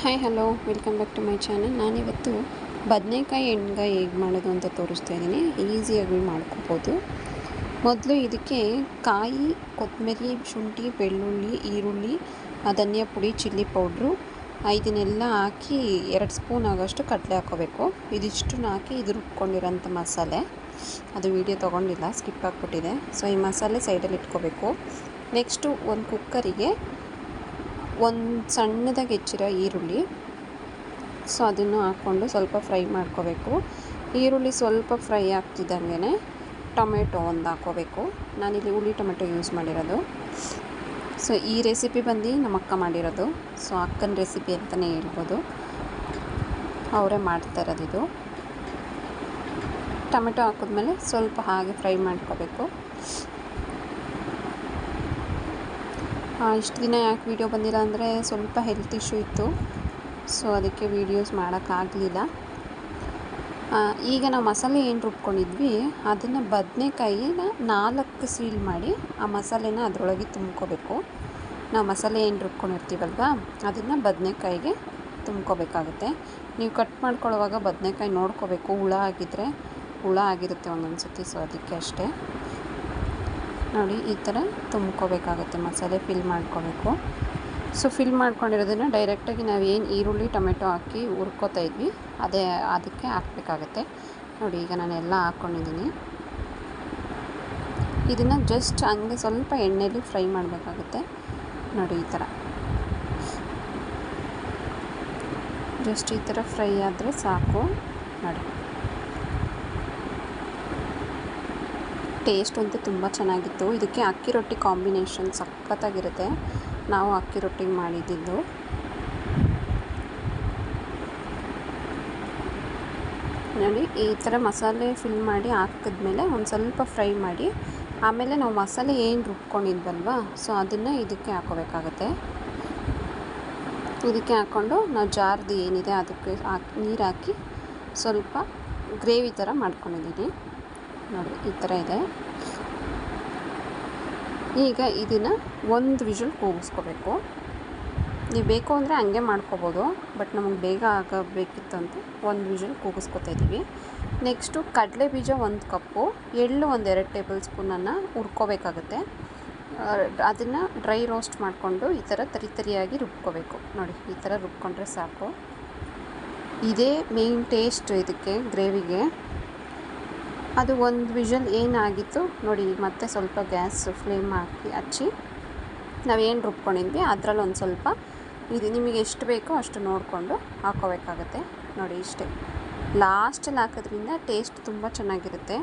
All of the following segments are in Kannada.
Hi hello welcome back to my channel. ನಾನಿವತ್ತು ಬದನೆಕಾಯಿ ಎಣ್ಗಾಯಿ ಹೇಗೆ ಮಾಡೋದು ಅಂತ ತೋರಿಸ್ತಾ ಇದ್ದೀನಿ. ಈಸಿಯಾಗಿ ಮಾಡ್ಕೋಬೋದು. ಮೊದಲು ಇದಕ್ಕೆ ಕಾಯಿ, ಕೊತ್ತಂಬರಿ, ಶುಂಠಿ, ಬೆಳ್ಳುಳ್ಳಿ, ಈರುಳ್ಳಿ, ಧನಿಯಾ ಪುಡಿ, ಚಿಲ್ಲಿ ಪೌಡ್ರು ಇದನ್ನೆಲ್ಲ ಹಾಕಿ 2 ಸ್ಪೂನ್ ಆಗೋಷ್ಟು ಕಡಲೆ ಹಾಕ್ಕೋಬೇಕು. ಇದಿಷ್ಟನ್ನು ಹಾಕಿ ಇದು ರುಬ್ಕೊಂಡಿರೋಂಥ ಮಸಾಲೆ. ಅದು ವೀಡಿಯೋ ತೊಗೊಂಡಿಲ್ಲ, ಸ್ಕಿಪ್ ಆಗಿಬಿಟ್ಟಿದೆ. ಸೊ ಈ ಮಸಾಲೆ ಸೈಡಲ್ಲಿ ಇಟ್ಕೋಬೇಕು. ನೆಕ್ಸ್ಟು ಒಂದು ಕುಕ್ಕರಿಗೆ ಒಂದು ಸಣ್ಣದಾಗಿ ಹೆಚ್ಚಿರೋ ಈರುಳ್ಳಿ, ಸೊ ಅದನ್ನು ಹಾಕ್ಕೊಂಡು ಸ್ವಲ್ಪ ಫ್ರೈ ಮಾಡ್ಕೋಬೇಕು. ಈರುಳ್ಳಿ ಸ್ವಲ್ಪ ಫ್ರೈ ಆಗ್ತಿದ್ದಂಗೆ ಟೊಮೆಟೊ ಒಂದು ಹಾಕ್ಕೋಬೇಕು. ನಾನಿಲ್ಲಿ ಹುಳಿ ಟೊಮೆಟೊ ಯೂಸ್ ಮಾಡಿರೋದು. ಸೊ ಈ ರೆಸಿಪಿ ಬಂದು ನಮ್ಮ ಅಕ್ಕ ಮಾಡಿರೋದು. ಸೊ ಅಕ್ಕನ ರೆಸಿಪಿ ಅಂತಲೇ ಹೇಳ್ಬೋದು, ಅವರೇ ಮಾಡ್ತಾ ಇರೋದಿದು. ಟೊಮೆಟೊ ಹಾಕಿದ್ಮೇಲೆ ಸ್ವಲ್ಪ ಹಾಗೆ ಫ್ರೈ ಮಾಡ್ಕೋಬೇಕು. ಇಷ್ಟು ದಿನ ಯಾಕೆ ವೀಡಿಯೋ ಬಂದಿಲ್ಲ ಅಂದರೆ ಸ್ವಲ್ಪ ಹೆಲ್ತ್ ಇಶ್ಯೂ ಇತ್ತು. ಸೊ ಅದಕ್ಕೆ ವೀಡಿಯೋಸ್ ಮಾಡೋಕ್ಕಾಗಲಿಲ್ಲ. ಈಗ ನಾವು ಮಸಾಲೆ ಏನು ರುಬ್ಕೊಂಡಿದ್ವಿ ಅದನ್ನು ಬದನೆಕಾಯಿನ 4 ಸೀಲ್ ಮಾಡಿ ಆ ಮಸಾಲೆನ ಅದರೊಳಗೆ ತುಂಬ್ಕೋಬೇಕು. ನಾವು ಮಸಾಲೆ ಏನು ರುಬ್ಕೊಂಡಿರ್ತೀವಲ್ವ ಅದನ್ನು ಬದನೆಕಾಯಿಗೆ ತುಂಬ್ಕೋಬೇಕಾಗುತ್ತೆ. ನೀವು ಕಟ್ ಮಾಡ್ಕೊಳ್ಳುವಾಗ ಬದನೆಕಾಯಿ ನೋಡ್ಕೋಬೇಕು, ಹುಳ ಆಗಿರುತ್ತೆ ಒಂದೊಂದು ಸತಿ. ಸೊ ಅದಕ್ಕೆ ಅಷ್ಟೇ ನೋಡಿ, ಈ ಥರ ತುಂಬ್ಕೋಬೇಕಾಗುತ್ತೆ, ಮಸಾಲೆ ಫಿಲ್ ಮಾಡ್ಕೋಬೇಕು. ಸೊ ಫಿಲ್ ಮಾಡ್ಕೊಂಡಿರೋದನ್ನು ಡೈರೆಕ್ಟಾಗಿ ನಾವು ಏನು ಈರುಳ್ಳಿ ಟೊಮೆಟೊ ಹಾಕಿ ಹುರ್ಕೋತಾ ಇದ್ವಿ ಅದಕ್ಕೆ ಹಾಕಬೇಕಾಗತ್ತೆ. ನೋಡಿ, ಈಗ ನಾನೆಲ್ಲ ಹಾಕ್ಕೊಂಡಿದ್ದೀನಿ. ಇದನ್ನು ಜಸ್ಟ್ ಹಂಗೆ ಸ್ವಲ್ಪ ಎಣ್ಣೆಯಲ್ಲಿ ಫ್ರೈ ಮಾಡಬೇಕಾಗುತ್ತೆ. ನೋಡಿ, ಈ ಥರ ಜಸ್ಟ್ ಈ ಥರ ಫ್ರೈ ಆದರೆ ಸಾಕು. ನೋಡಿ, ಟೇಸ್ಟ್ ಅಂತೂ ತುಂಬ ಚೆನ್ನಾಗಿತ್ತು. ಇದಕ್ಕೆ ಅಕ್ಕಿ ರೊಟ್ಟಿ ಕಾಂಬಿನೇಷನ್ ಸಖತ್ತಾಗಿರುತ್ತೆ. ನಾವು ಅಕ್ಕಿ ರೊಟ್ಟಿಗೆ ಮಾಡಿದ್ದು. ನೋಡಿ, ಈ ಥರ ಮಸಾಲೆ ಫಿಲ್ ಮಾಡಿ ಹಾಕಿದ್ಮೇಲೆ ಒಂದು ಸ್ವಲ್ಪ ಫ್ರೈ ಮಾಡಿ ಆಮೇಲೆ ನಾವು ಮಸಾಲೆ ಏನು ರುಬ್ಕೊಂಡಿದ್ವಲ್ವ ಸೊ ಅದನ್ನು ಇದಕ್ಕೆ ಹಾಕೋಬೇಕಾಗತ್ತೆ. ಇದಕ್ಕೆ ಹಾಕ್ಕೊಂಡು ನಾವು ಜಾರ್ದು ಏನಿದೆ ಅದಕ್ಕೆ ನೀರು ಹಾಕಿ ಸ್ವಲ್ಪ ಗ್ರೇವಿ ಥರ ಮಾಡ್ಕೊಂಡಿದ್ದೀನಿ. ನೋಡಿ, ಈ ಥರ ಇದೆ. ಈಗ ಇದನ್ನು 1 ವಿಷಲ್ ಕೂಗಿಸ್ಕೋಬೇಕು. ನೀವು ಬೇಕು ಅಂದರೆ ಹಂಗೆ ಮಾಡ್ಕೋಬೋದು, ಬಟ್ ನಮಗೆ ಬೇಗ ಆಗಬೇಕಿತ್ತು ಅಂತ 1 ವಿಷಲ್ ಕೂಗಿಸ್ಕೊತಾ ಇದ್ದೀವಿ. ನೆಕ್ಸ್ಟು ಕಡಲೆ ಬೀಜ 1 ಕಪ್ಪು, ಎಳ್ಳು 2 ಟೇಬಲ್ ಸ್ಪೂನನ್ನು ಹುರ್ಕೋಬೇಕಾಗುತ್ತೆ. ಅದನ್ನು ಡ್ರೈ ರೋಸ್ಟ್ ಮಾಡಿಕೊಂಡು ಈ ಥರ ತರಿಯಾಗಿ ರುಬ್ಕೋಬೇಕು. ನೋಡಿ, ಈ ಥರ ರುಬ್ಕೊಂಡ್ರೆ ಸಾಕು. ಇದೇ ಮೇಯ್ನ್ ಟೇಸ್ಟ್ ಇದಕ್ಕೆ, ಗ್ರೇವಿಗೆ. ಅದು 1 ವಿಷಲ್ ಏನಾಗಿತ್ತು ನೋಡಿ, ಮತ್ತೆ ಸ್ವಲ್ಪ ಗ್ಯಾಸ್ ಫ್ಲೇಮ್ ಹಚ್ಚಿ ನಾವೇನು ರುಬ್ಕೊಂಡಿದ್ವಿ ಅದರಲ್ಲಿ ಒಂದು ಸ್ವಲ್ಪ ಇದು ನಿಮಗೆ ಎಷ್ಟು ಬೇಕೋ ಅಷ್ಟು ನೋಡಿಕೊಂಡು ಹಾಕ್ಕೋಬೇಕಾಗತ್ತೆ. ನೋಡಿ, ಇಷ್ಟೇ. ಲಾಸ್ಟಲ್ಲಿ ಹಾಕೋದ್ರಿಂದ ಟೇಸ್ಟ್ ತುಂಬ ಚೆನ್ನಾಗಿರುತ್ತೆ.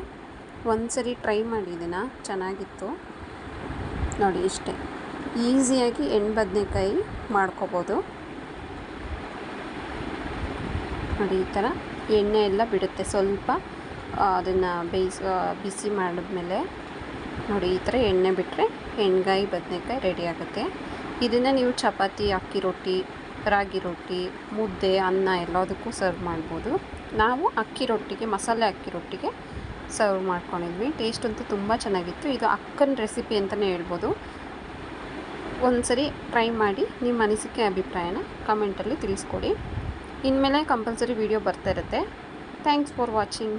ಒಂದು ಸರಿ ಟ್ರೈ ಮಾಡಿ, ಇದನ್ನು ಚೆನ್ನಾಗಿತ್ತು. ನೋಡಿ, ಇಷ್ಟೇ ಈಸಿಯಾಗಿ ಬದನೆಕಾಯಿ ಮಾಡ್ಕೋಬೋದು. ನೋಡಿ, ಈ ಥರ ಎಣ್ಣೆ ಎಲ್ಲ ಬಿಡುತ್ತೆ. ಸ್ವಲ್ಪ ಅದನ್ನು ಬಿಸಿ ಮಾಡಿದ್ಮೇಲೆ ನೋಡಿ, ಈ ಥರ ಎಣ್ಣೆ ಬಿಟ್ಟರೆ ಎಣ್ಗಾಯಿ ಬದನೆಕಾಯಿ ರೆಡಿ ಆಗುತ್ತೆ. ಇದನ್ನು ನೀವು ಚಪಾತಿ, ಅಕ್ಕಿ ರೊಟ್ಟಿ, ರಾಗಿ ರೊಟ್ಟಿ, ಮುದ್ದೆ, ಅನ್ನ ಎಲ್ಲದಕ್ಕೂ ಸರ್ವ್ ಮಾಡ್ಬೋದು. ನಾವು ಮಸಾಲೆ ಅಕ್ಕಿ ರೊಟ್ಟಿಗೆ ಸರ್ವ್ ಮಾಡ್ಕೊಂಡಿದ್ವಿ. ಟೇಸ್ಟ್ ಅಂತೂ ತುಂಬ ಚೆನ್ನಾಗಿತ್ತು. ಇದು ಅಕ್ಕನ ರೆಸಿಪಿ ಅಂತಲೇ ಹೇಳ್ಬೋದು. ಒಂದು ಸರಿ ಟ್ರೈ ಮಾಡಿ ನಿಮ್ಮ ಅನಿಸಿಕೆ ಅಭಿಪ್ರಾಯನ ಕಮೆಂಟಲ್ಲಿ ತಿಳಿಸ್ಕೊಡಿ. ಇನ್ಮೇಲೆ ಕಂಪಲ್ಸರಿ ವೀಡಿಯೋ ಬರ್ತಾ ಇರುತ್ತೆ. Thanks for watching.